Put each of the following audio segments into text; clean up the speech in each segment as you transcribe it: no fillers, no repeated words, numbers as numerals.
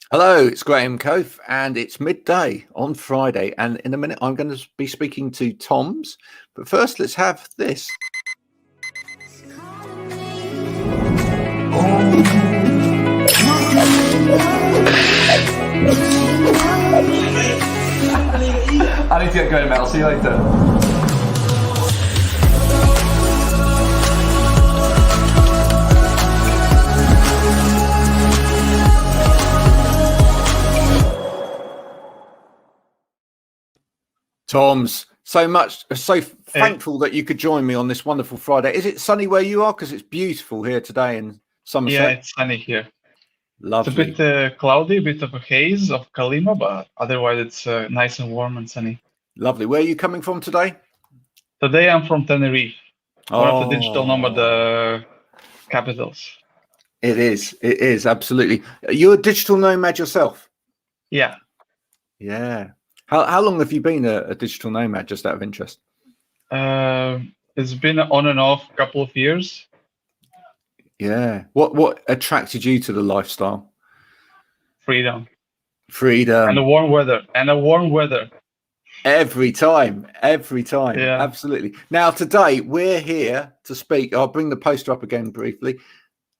Hello, it's Graham Coath, and it's midday on Friday. And in a minute, I'm going to be speaking to Toms. But first, let's have this. I need to get going, Mel. See you later. Toms, so thankful that you could join me on this wonderful Friday. Is it sunny where you are? Because it's beautiful here today in Somerset. Yeah, it's sunny here. Lovely. It's a bit cloudy, a bit of a haze of Kalima, but otherwise it's nice and warm and sunny. Lovely. Where are you coming from today? Today I'm from Tenerife, one of the digital nomad capitals. It is, absolutely. You're a digital nomad yourself? Yeah. Yeah. How long have you been a digital nomad, just out of interest? It's been on and off a couple of years. Yeah. What attracted you to the lifestyle? Freedom. And a warm weather. Every time. Yeah. Absolutely. Now, today we're here to speak. I'll bring the poster up again briefly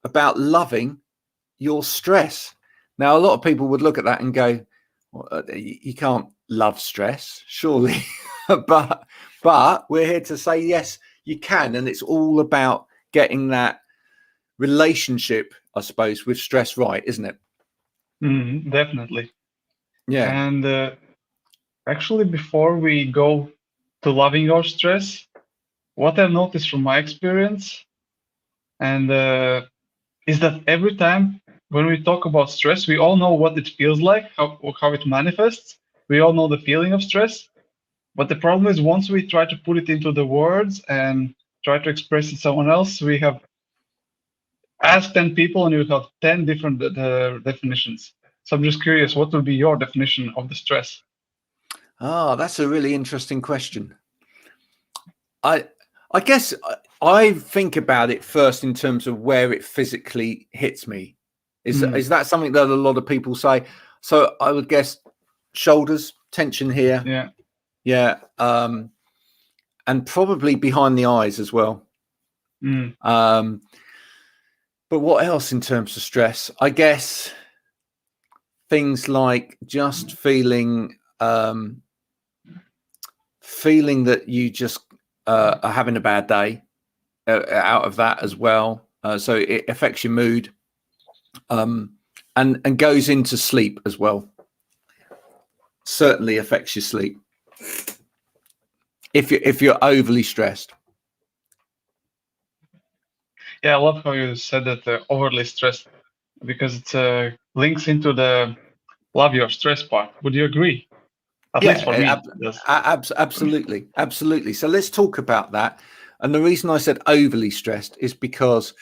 about loving your stress. Now, a lot of people would look at that and go, well, you can't love stress, surely. but we're here to say, yes, you can. And it's all about getting that relationship, I suppose, with stress right, isn't it? Definitely. Yeah. And actually, before we go to loving our stress, what I've noticed from my experience is that every time when we talk about stress, we all know what it feels like, how it manifests. We all know the feeling of stress. But the problem is once we try to put it into the words and try to express it to someone else, we have asked 10 people and you have 10 different definitions. So I'm just curious, what will be your definition of the stress? That's a really interesting question. I guess I think about it first in terms of where it physically hits me. Is that something that a lot of people say? So I would guess shoulders, tension here. Yeah. And probably behind the eyes as well. But what else in terms of stress? I guess things like just feeling that you just are having a bad day out of that as well. So it affects your mood and goes into sleep as well. Certainly affects your sleep if you're overly stressed. Yeah, I love how you said that overly stressed, because it links into the love your stress part. Would you agree? At least for me. Yes. Absolutely. So let's talk about that. And the reason I said overly stressed is because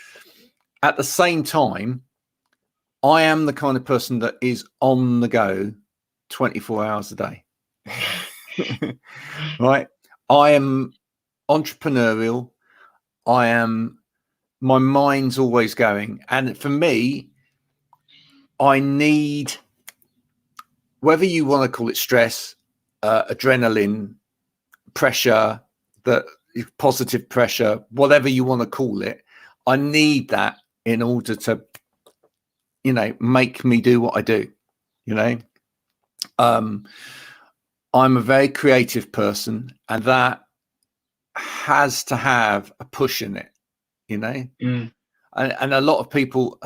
at the same time, I am the kind of person that is on the go 24 hours a day. Right? I am entrepreneurial. My mind's always going. And for me, I need, whether you want to call it stress, adrenaline, pressure, the positive pressure, whatever you want to call it, I need that in order to, make me do what I do. I'm a very creative person, and that has to have a push in it, And a lot of people,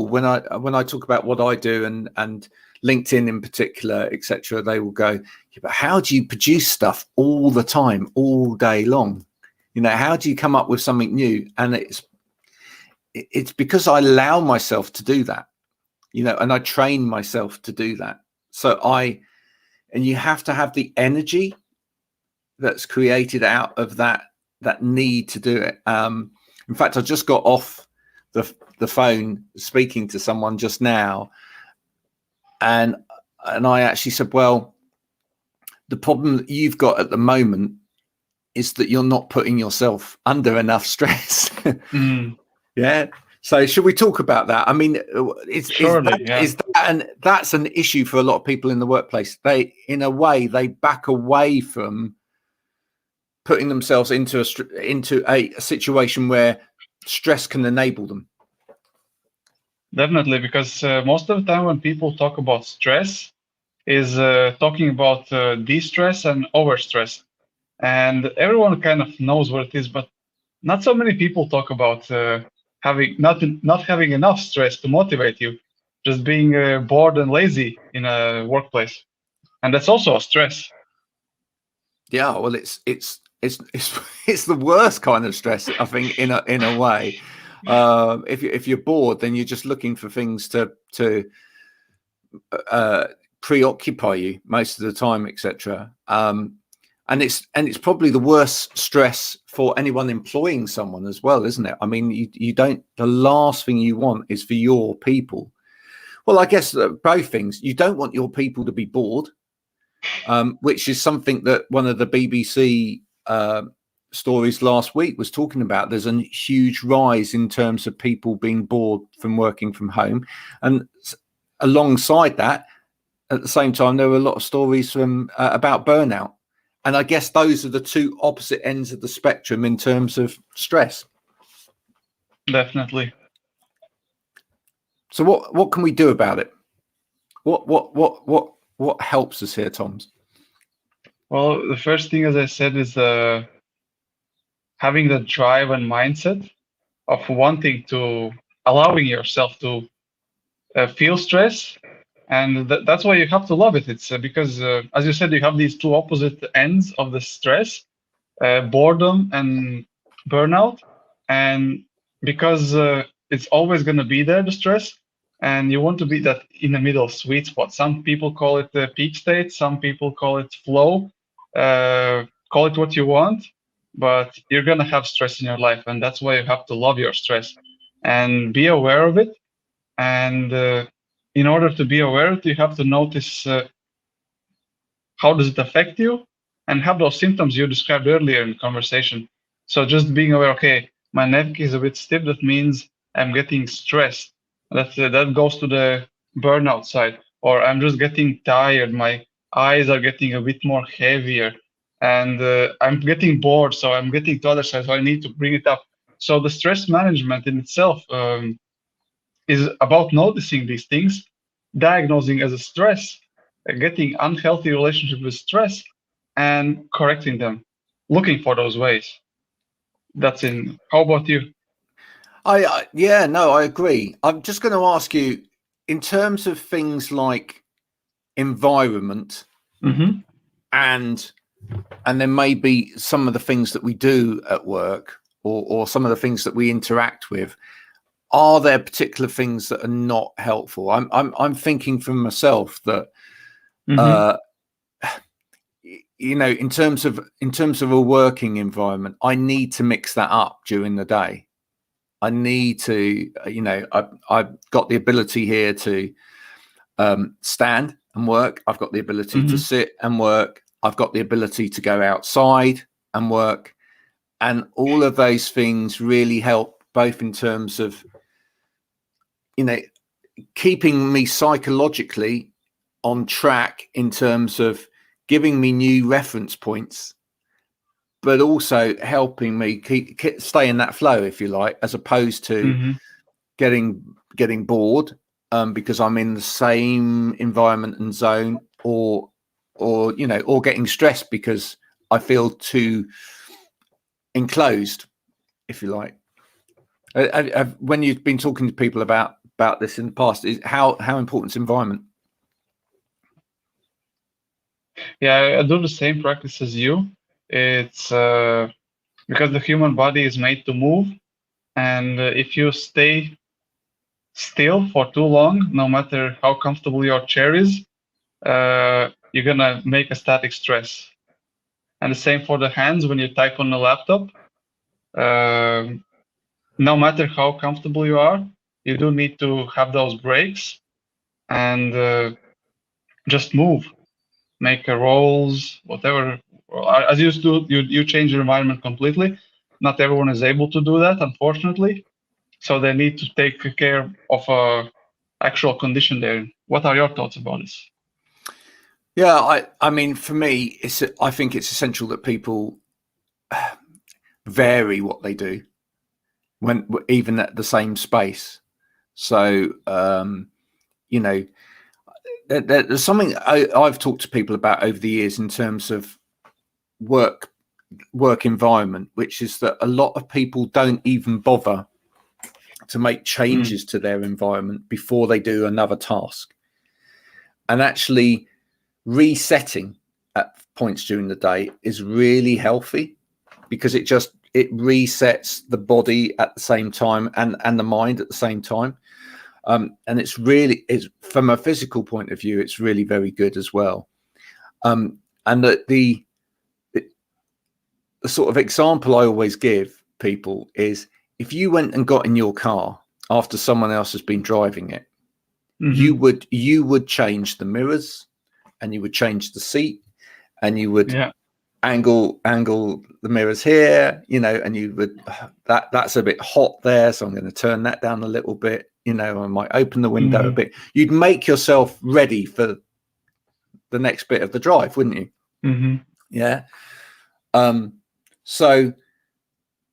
when I talk about what I do and LinkedIn in particular, etc., they will go, yeah, but how do you produce stuff all the time, all day long? How do you come up with something new? And it's because I allow myself to do that, and I train myself to do that. So and you have to have the energy that's created out of that need to do it. In fact, I just got off the phone speaking to someone just now, and I actually said, well, the problem that you've got at the moment is that you're not putting yourself under enough stress. Yeah. So should we talk about that? I mean, that's an issue for a lot of people in the workplace. They, in a way, they back away from putting themselves into a situation where stress can enable them. Definitely, because most of the time when people talk about stress is talking about de-stress and overstress. And everyone kind of knows what it is, but not so many people talk about not having enough stress to motivate you, just being bored and lazy in a workplace, and that's also a stress. Yeah, well, it's the worst kind of stress, I think, in a way. If you're bored, then you're just looking for things to preoccupy you most of the time, etc. And it's probably the worst stress for anyone employing someone as well, isn't it? I mean, you don't. The last thing you want is for your people. Well, I guess both things. You don't want your people to be bored, which is something that one of the BBC stories last week was talking about. There's a huge rise in terms of people being bored from working from home, and alongside that, at the same time, there were a lot of stories from about burnout. And I guess those are the two opposite ends of the spectrum in terms of stress. Definitely. So what can we do about it? What helps us here, Toms? Well, the first thing, as I said, is having the drive and mindset of wanting to allowing yourself to feel stress. And that's why you have to love it. It's because, as you said, you have these two opposite ends of the stress, boredom and burnout. And because it's always going to be there, the stress, and you want to be that in the middle sweet spot. Some people call it the peak state. Some people call it flow. Call it what you want, but you're going to have stress in your life. And that's why you have to love your stress and be aware of it. And in order to be aware of it, you have to notice how does it affect you and have those symptoms you described earlier in the conversation. So just being aware, okay, my neck is a bit stiff. That means I'm getting stressed. That goes to the burnout side. Or I'm just getting tired. My eyes are getting a bit more heavier. And I'm getting bored. So I'm getting to other side. So I need to bring it up. So the stress management in itself is about noticing these things, diagnosing as a stress, getting unhealthy relationship with stress, and correcting them, looking for those ways. That's in. How about you? I agree. I'm just going to ask you, in terms of things like environment, and then maybe some of the things that we do at work, or some of the things that we interact with. Are there particular things that are not helpful? I'm thinking for myself that, in terms of a working environment, I need to mix that up during the day. I need to, I've got the ability here to stand and work. I've got the ability to sit and work. I've got the ability to go outside and work, and all of those things really help, both in terms of keeping me psychologically on track in terms of giving me new reference points, but also helping me stay in that flow, if you like, as opposed to getting bored because I'm in the same environment and zone, or getting stressed because I feel too enclosed, if you like. When you've been talking to people about this in the past, is how important is environment? Yeah, I do the same practice as you. It's because the human body is made to move, and if you stay still for too long, no matter how comfortable your chair is, you're gonna make a static stress. And the same for the hands when you type on the laptop. No matter how comfortable you are, you do need to have those breaks and just move, make rolls, whatever. As you do, you change your environment completely. Not everyone is able to do that, unfortunately. so they need to take care of a actual condition there. What are your thoughts about this? Yeah, I mean, for me, I think it's essential that people vary what they do when even at the same space. So, you know, there's something I've talked to people about over the years in terms of work environment, which is that a lot of people don't even bother to make changes to their environment before they do another task. And actually resetting at points during the day is really healthy, because it resets the body at the same time and the mind at the same time. And it's from a physical point of view, it's really very good as well. And the sort of example I always give people is, if you went and got in your car after someone else has been driving it, you would change the mirrors, and you would change the seat, and you would angle the mirrors here, and you would, that's a bit hot there, so I'm going to turn that down a little bit, I might open the window a bit. You'd make yourself ready for the next bit of the drive, wouldn't you? Yeah. So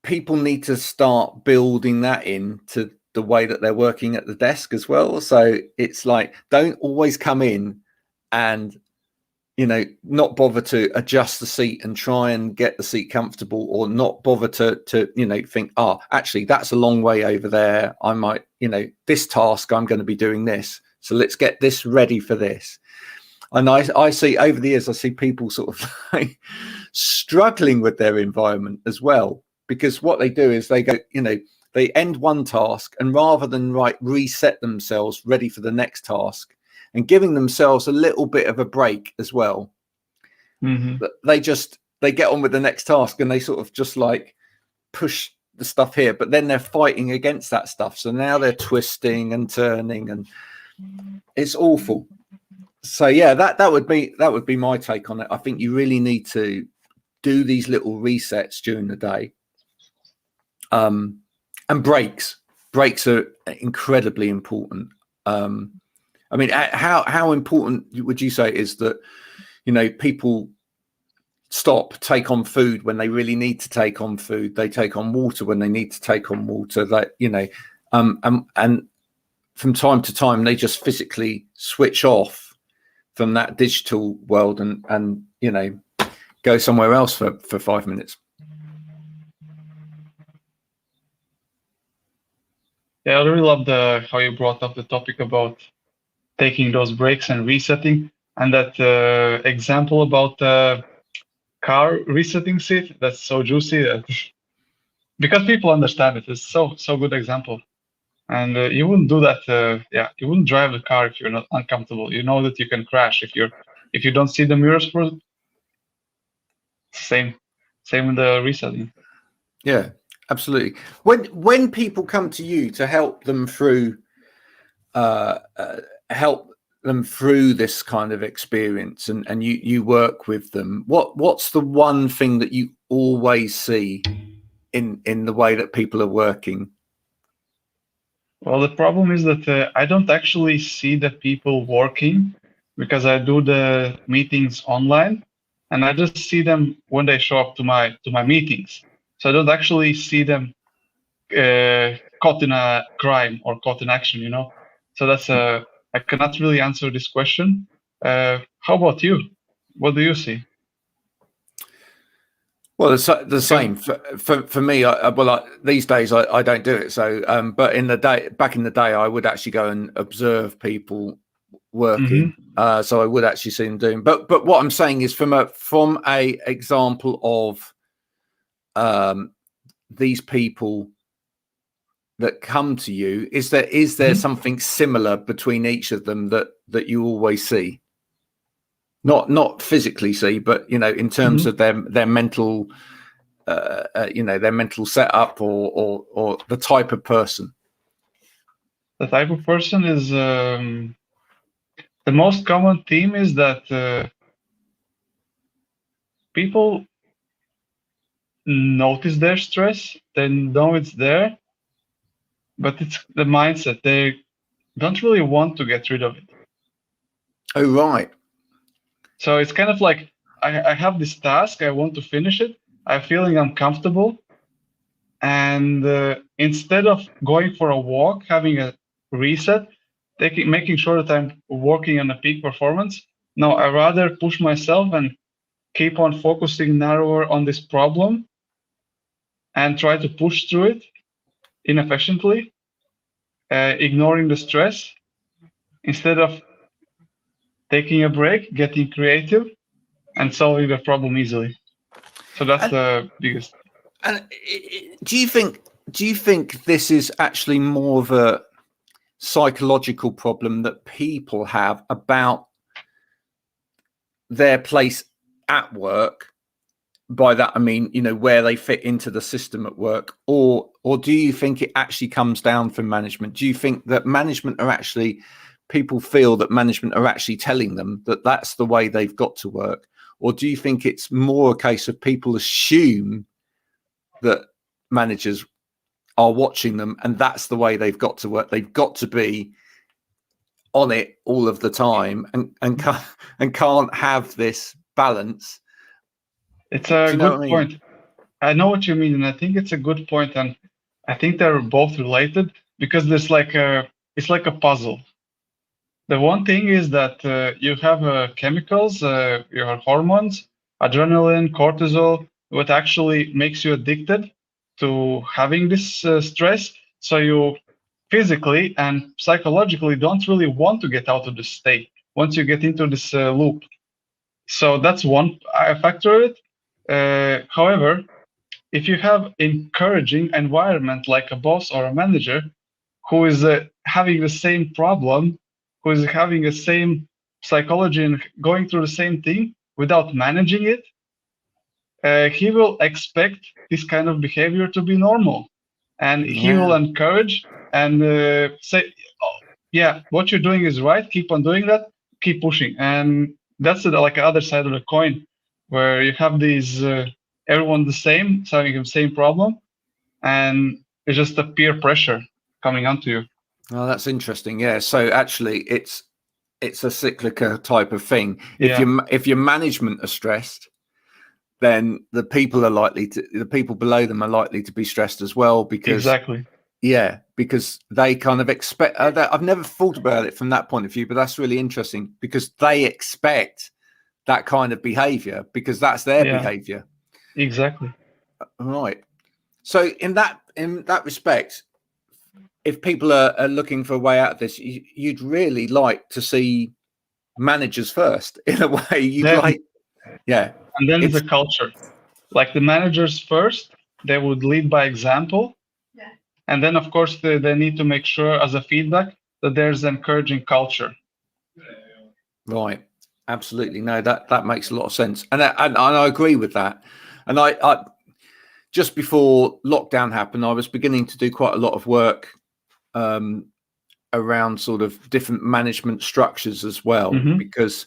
people need to start building that into the way that they're working at the desk as well. So it's like, don't always come in and not bother to adjust the seat and try and get the seat comfortable, or not bother to think, actually that's a long way over there, I might, this task I'm going to be doing this, so let's get this ready for this. And I see over the years, I see people sort of like struggling with their environment as well, because what they do is they go, they end one task, and rather than reset themselves ready for the next task and giving themselves a little bit of a break as well, they get on with the next task, and they sort of just like push the stuff here, but then they're fighting against that stuff. So now they're twisting and turning, and it's awful. So yeah, that would be my take on it. I think you really need to do these little resets during the day. And breaks are incredibly important. I mean, how important would you say is that, people take on food when they really need to take on food, they take on water when they need to take on water, that, and from time to time they just physically switch off from that digital world and go somewhere else for 5 minutes. Yeah, I really love how you brought up the topic about taking those breaks and resetting, and that example about car resetting seat. That's so juicy because people understand it. It's so good example. And you wouldn't do that. You wouldn't drive the car if you're not uncomfortable. You know that you can crash if you don't see the mirrors for it. Same in the resetting. Yeah, absolutely. When people come to you to help them through this kind of experience, and you work with them, what's the one thing that you always see in the way that people are working? Well, the problem is that I don't actually see the people working, because I do the meetings online, and I just see them when they show up to my meetings. So I don't actually see them caught in a crime or caught in action, So that's I cannot really answer this question. How about you? What do you see? Well, the same for me. These days I don't do it. So, but back in the day, I would actually go and observe people working. So I would actually see them doing. But what I'm saying is, from a example of these people that come to you, is there something similar between each of them that you always see? Not physically see, but in terms of their mental, their mental setup, or the type of person. The type of person is the most common theme is that people notice their stress, they know it's there, but it's the mindset. They don't really want to get rid of it. Oh, right. So it's kind of like I have this task, I want to finish it, I'm feeling uncomfortable, and instead of going for a walk, having a reset, making sure that I'm working on a peak performance, no, I rather push myself and keep on focusing narrower on this problem and try to push through it inefficiently, ignoring the stress, instead of taking a break, getting creative, and solving the problem easily. So that's the biggest. And do you think this is actually more of a psychological problem that people have about their place at work? By that I mean, where they fit into the system at work, or do you think it actually comes down from management? Do you think that people feel that management are actually telling them that that's the way they've got to work? Or do you think it's more a case of people assume that managers are watching them and that's the way they've got to work? They've got to be on it all of the time and can't have this balance. It's a good point. I know what you mean, and I think it's a good point, and I think they're both related because it's like a puzzle. The one thing is that you have chemicals, your hormones, adrenaline, cortisol, what actually makes you addicted to having this stress. So you physically and psychologically don't really want to get out of this state once you get into this loop. So that's one factor of it. However, if you have encouraging environment like a boss or a manager who is having the same problem, who is having the same psychology and going through the same thing without managing it, he will expect this kind of behavior to be normal, and he will encourage and say, oh, yeah, what you're doing is right, keep on doing that, keep pushing. And that's like the other side of the coin, where you have these everyone the same, having the same problem, and it's just a peer pressure coming onto you. Oh, that's interesting. Yeah. So actually, it's a cyclical type of thing. Yeah. If your management are stressed, then the people below them are likely to be stressed as well, because because they kind of expect that. I've never thought about it from that point of view, but that's really interesting because they expect that kind of behavior because that's their behavior. Exactly. Right. So in that respect, if people are looking for a way out of this, you'd really like to see managers first in a way. And then the culture, like the managers first, they would lead by example. Yeah. And then of course they need to make sure as a feedback that there's encouraging culture. Right. Absolutely. No, that makes a lot of sense. And I agree with that. And I just before lockdown happened, I was beginning to do quite a lot of work around sort of different management structures as well, because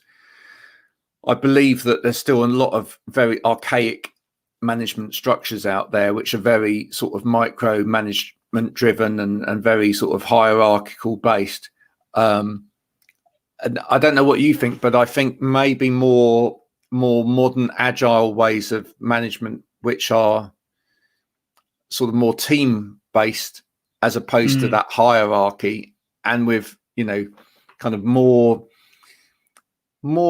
I believe that there's still a lot of very archaic management structures out there, which are very sort of micro management driven and very sort of hierarchical based. And I don't know what you think, but I think maybe more modern agile ways of management, which are sort of more team based as opposed to that hierarchy, and with kind of more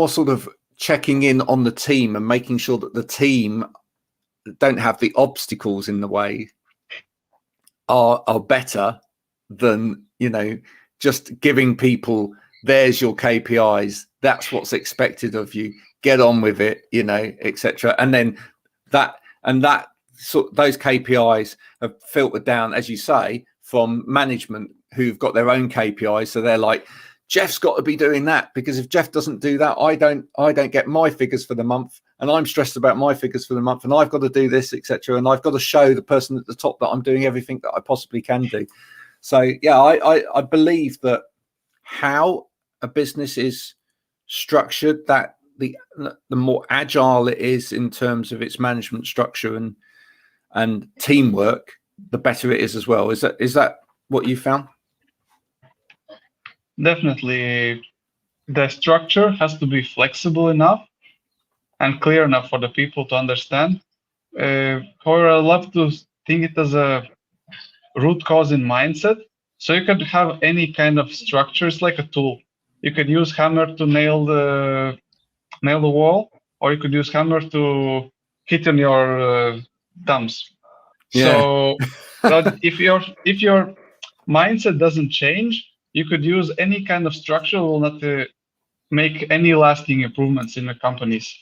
sort of checking in on the team and making sure that the team don't have the obstacles in the way are better than just giving people, there's your KPIs, that's what's expected of you, get on with it, etc. And then those KPIs have filtered down, as you say, from management who've got their own KPIs. So they're like, Jeff's got to be doing that, because if Jeff doesn't do that, I don't get my figures for the month, and I'm stressed about my figures for the month, and I've got to do this, etc. And I've got to show the person at the top that I'm doing everything that I possibly can do. So yeah, I believe that how a business is structured, that the more agile it is in terms of its management structure and teamwork, the better it is as well. Is that what you found? Definitely, the structure has to be flexible enough and clear enough for the people to understand. However, I love to think it as a root cause in mindset. So you could have any kind of structure. It's like a tool. You could use hammer to nail the wall, or you could use hammer to hit on your thumbs. Yeah. So, but if your mindset doesn't change, you could use any kind of structure will not make any lasting improvements in the company's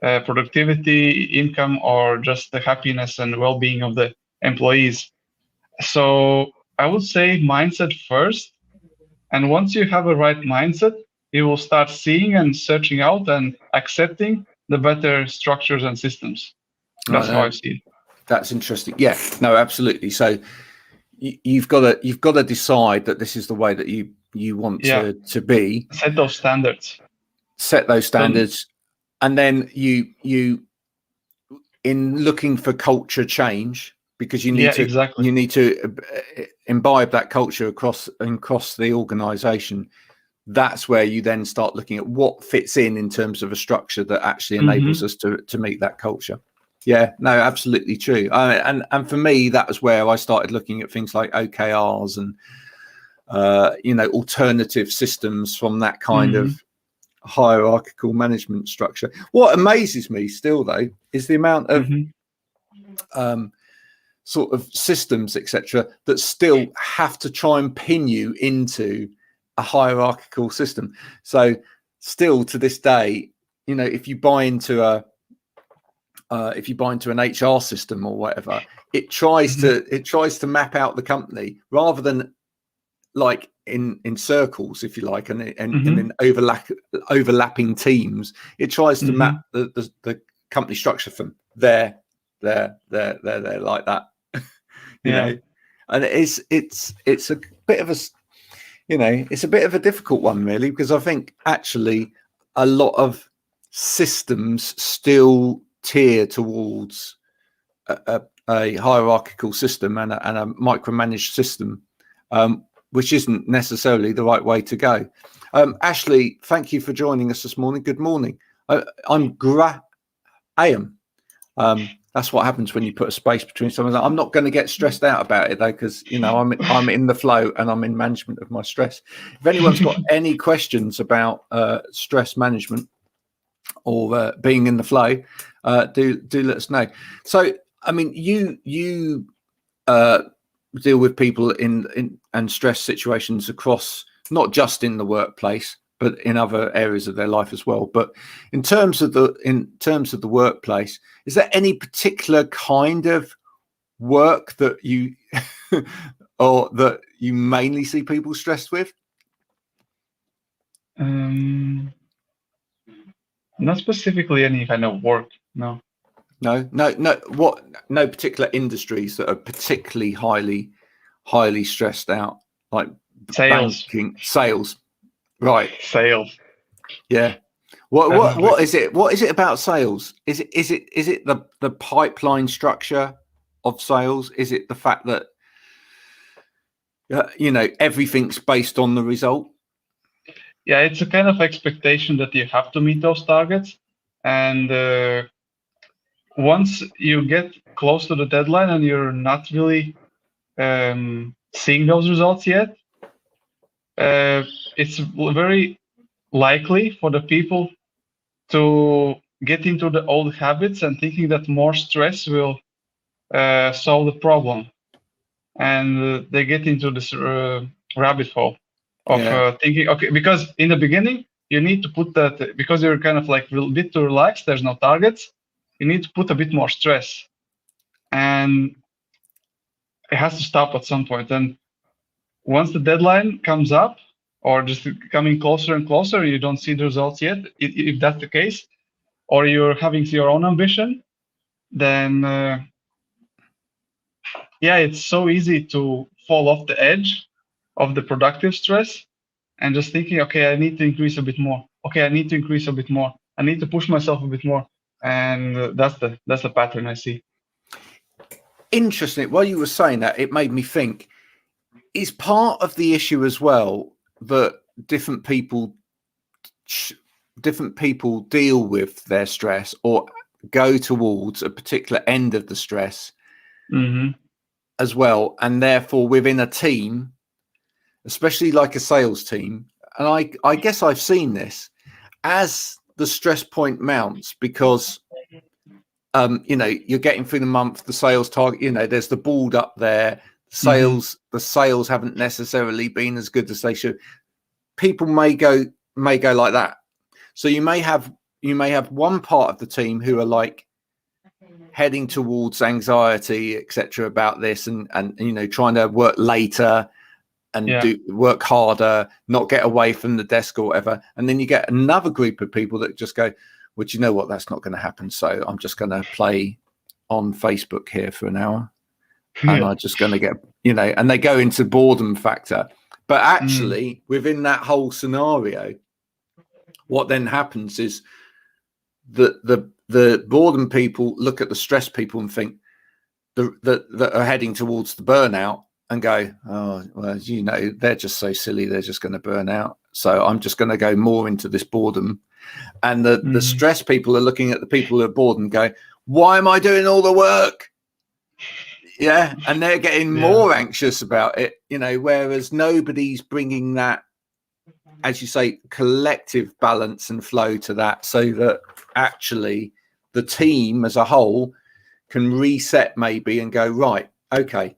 productivity, income, or just the happiness and well-being of the employees. So I would say mindset first. And once you have a right mindset, you will start seeing and searching out and accepting the better structures and systems. That's how I see it. That's interesting. Yeah, no, absolutely. So you've got to decide that this is the way that you want to be. Set those standards. And then you in looking for culture change, because you need to imbibe that culture across the organization. That's where you then start looking at what fits in terms of a structure that actually enables us to meet that culture. Yeah, no, absolutely true. And for me, that was where I started looking at things like OKRs and alternative systems from that kind of hierarchical management structure. What amazes me still, though, is the amount of sort of systems, etc., that still have to try and pin you into a hierarchical system. So still to this day, if you buy into an HR system or whatever, it tries to map out the company rather than like in circles, if you like, and in overlapping teams. It tries to map the company structure from there like that. you know, and it's a bit of a it's a bit of a difficult one, really, because I think actually a lot of systems still tear towards a hierarchical system and a micromanaged system, which isn't necessarily the right way to go. Ashley, thank you for joining us this morning. Good morning. I'm Graham. That's what happens when you put a space between someone. I'm not going to get stressed out about it, though, because I'm in the flow and I'm in management of my stress. If anyone's got any questions about stress management or being in the flow, do let us know. So, I mean, you deal with people in stress situations across, not just in the workplace, but in other areas of their life as well. But in terms of the workplace, is there any particular kind of work that you or that you mainly see people stressed with? Not specifically any kind of work, no. No. What? No particular industries that are particularly highly stressed out, like sales. Banking, sales. Right. Sales. Yeah. What is it? What is it about sales? Is it the pipeline structure of sales? Is it the fact that everything's based on the result? Yeah, it's a kind of expectation that you have to meet those targets, and once you get close to the deadline and you're not really seeing those results yet, it's very likely for the people to get into the old habits and thinking that more stress will solve the problem. And they get into this rabbit hole of thinking, okay, because in the beginning, you need to put that, because you're kind of like a bit too relaxed, there's no targets, you need to put a bit more stress. And it has to stop at some point. And once the deadline comes up, or just coming closer and closer, you don't see the results yet, if that's the case, or you're having your own ambition, then it's so easy to fall off the edge of the productive stress and just thinking, okay, I need to increase a bit more. Okay, I need to increase a bit more. I need to push myself a bit more. And that's the pattern I see. Interesting. While you were saying that, it made me think, is part of the issue as well, that different people deal with their stress or go towards a particular end of the stress as well, and therefore within a team, especially like a sales team, and I guess I've seen this, as the stress point mounts, because you're getting through the month, the sales target, there's the board up there, the sales haven't necessarily been as good as they should. People may go like that. So you may have one part of the team who are like heading towards anxiety, etc., about this, and trying to work later and work harder, not get away from the desk or whatever. And then you get another group of people that just go, well, do you know what? That's not going to happen. So I'm just going to play on Facebook here for an hour, and I'm just going to get, and they go into boredom factor. But actually, within that whole scenario, what then happens is that the boredom people look at the stress people and think that are heading towards the burnout and go, oh, well, they're just so silly, they're just going to burn out. So I'm just going to go more into this boredom. And the stress people are looking at the people who are bored and go, why am I doing all the work? Yeah. And they're getting more anxious about it, whereas nobody's bringing that, as you say, collective balance and flow to that, so that actually the team as a whole can reset maybe and go, right, okay,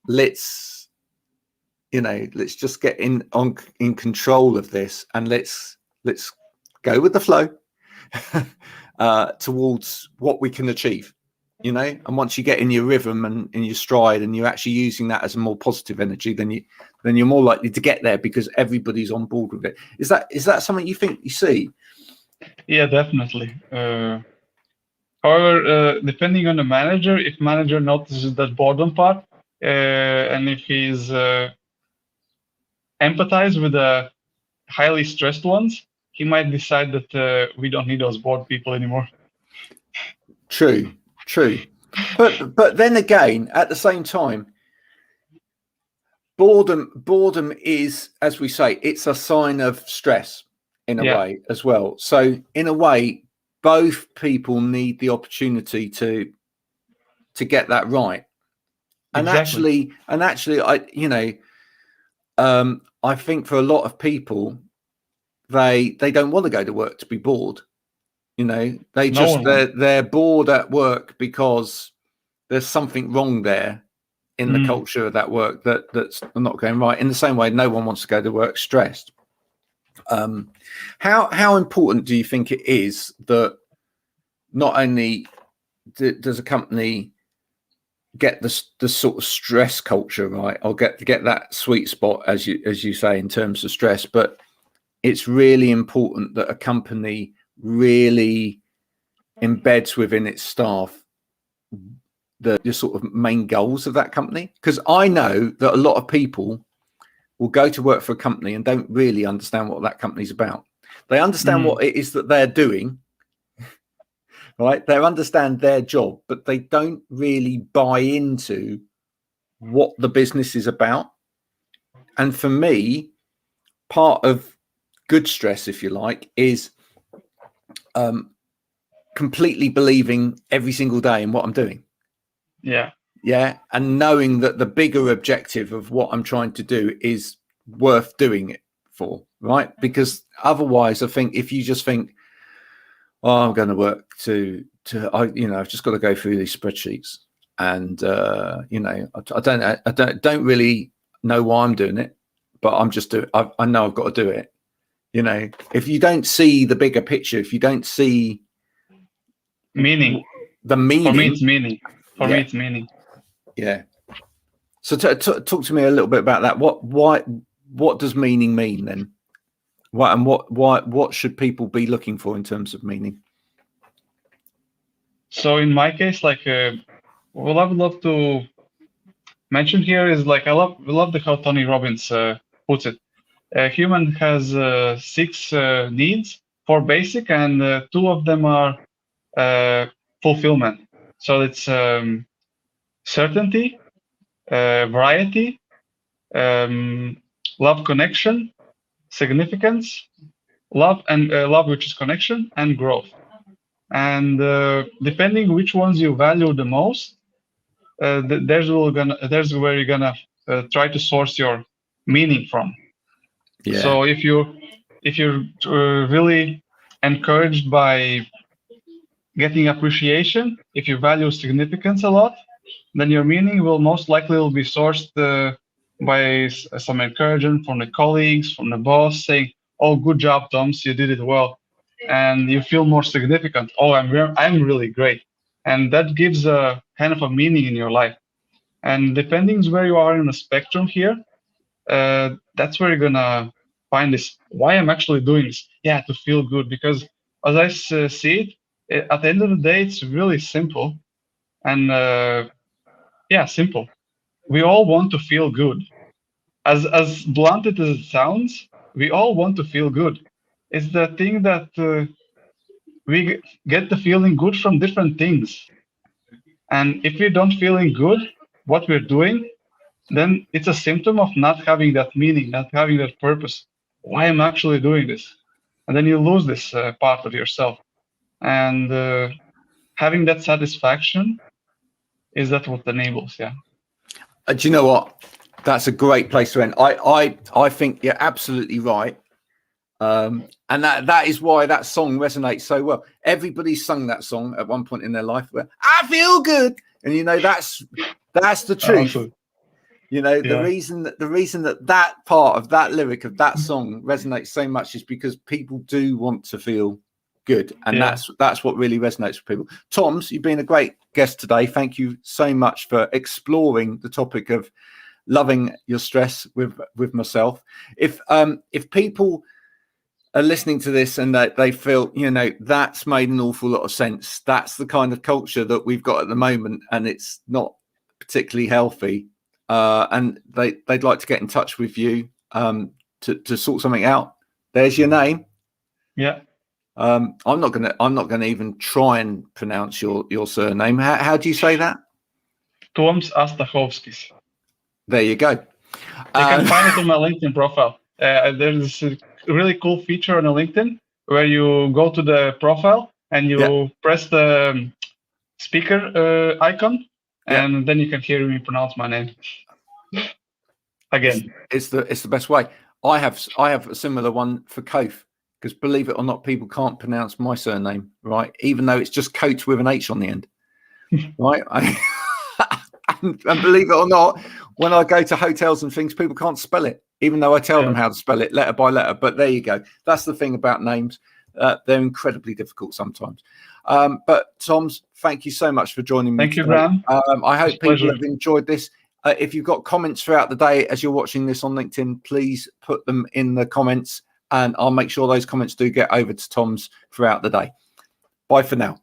let's just get in control of this, and let's go with the flow towards what we can achieve, and once you get in your rhythm and in your stride, and you're actually using that as a more positive energy, then you're more likely to get there, because everybody's on board with it. Is that something you think you see? Yeah, definitely. However, depending on the manager, if manager notices that boredom part, and if he's empathize with the highly stressed ones, he might decide that we don't need those bored people anymore. True. But then again, at the same time, boredom is, as we say, it's a sign of stress in a way as well. So in a way, both people need the opportunity to get that right. And actually, I think for a lot of people, they don't want to go to work to be bored. They're bored at work because there's something wrong there in the culture of that work that's not going right. In the same way, no one wants to go to work stressed. How important do you think it is that not only does a company get the sort of stress culture right, or get that sweet spot, as you say, in terms of stress, but it's really important that a company really embeds within its staff the sort of main goals of that company? Because I know that a lot of people will go to work for a company and don't really understand what that company's about. They understand what it is that they're doing, right? They understand their job, but they don't really buy into what the business is about. And for me, part of good stress, if you like, is completely believing every single day in what I'm doing. Yeah. And knowing that the bigger objective of what I'm trying to do is worth doing it for, right? Because otherwise, I think if you just think, oh, I'm going to work I've just got to go through these spreadsheets, and I don't really know why I'm doing it, but I'm just doing. I know I've got to do it. If you don't see the bigger picture, if you don't see meaning, the meaning. For me, it's meaning. For me, it's meaning. Yeah. So talk to me a little bit about that. What does meaning mean then? What should people be looking for in terms of meaning? So in my case, what I would love to mention here is I love how Tony Robbins puts it. A human has 6 needs, 4 basic, and 2 of them are fulfillment. So it's certainty, variety, love, connection, significance, love, and love, which is connection, and growth. And depending which ones you value the most, there's where you're gonna try to source your meaning from. Yeah. So if you're really encouraged by getting appreciation, if you value significance a lot, then your meaning will most likely will be sourced by some encouragement from the colleagues, from the boss, saying, "Oh, good job, Toms, you did it well," and you feel more significant. Oh, I'm really great, and that gives a kind of a meaning in your life. And depending where you are in the spectrum here, that's where you're gonna find this. Why I'm actually doing this? Yeah, to feel good. Because as I see it, at the end of the day, it's really simple. And yeah, simple. We all want to feel good. As blunt as it sounds, we all want to feel good. It's the thing that we get the feeling good from different things. And if we don't feeling good, what we're doing, then it's a symptom of not having that meaning, not having that purpose. Why am I actually doing this? And then you lose this part of yourself. And having that satisfaction is that what enables, yeah. Do you know what? That's a great place to end. I think you're absolutely right. And that is why that song resonates so well. Everybody sung that song at one point in their life where I feel good. And you know, that's the truth. Awesome. You know, the reason that part of that lyric of that song resonates so much is because people do want to feel good. And that's what really resonates with people. Toms, you've been a great guest today. Thank you so much for exploring the topic of loving your stress with myself. If people are listening to this and that they feel, you know, that's made an awful lot of sense. That's the kind of culture that we've got at the moment, and it's not particularly healthy. And they'd like to get in touch with you to sort something out. There's your name. Yeah. I'm not gonna even try and pronounce your surname. How do you say that? Toms Astahovskis. There you go. You can find it on my LinkedIn profile. There's a really cool feature on the LinkedIn where you go to the profile and you press the speaker icon, and then you can hear me pronounce my name. Again, it's the best way. I have a similar one for Coath, because believe it or not, people can't pronounce my surname right, even though it's just Coath with an H on the end, right? And believe it or not, when I go to hotels and things, people can't spell it, even though I tell them how to spell it letter by letter. But there you go. That's the thing about names. They're incredibly difficult sometimes. But Toms, thank you so much for joining me. Thank you, Graham. I hope people have enjoyed this. If you've got comments throughout the day as you're watching this on LinkedIn, please put them in the comments, and I'll make sure those comments do get over to Toms throughout the day. Bye for now.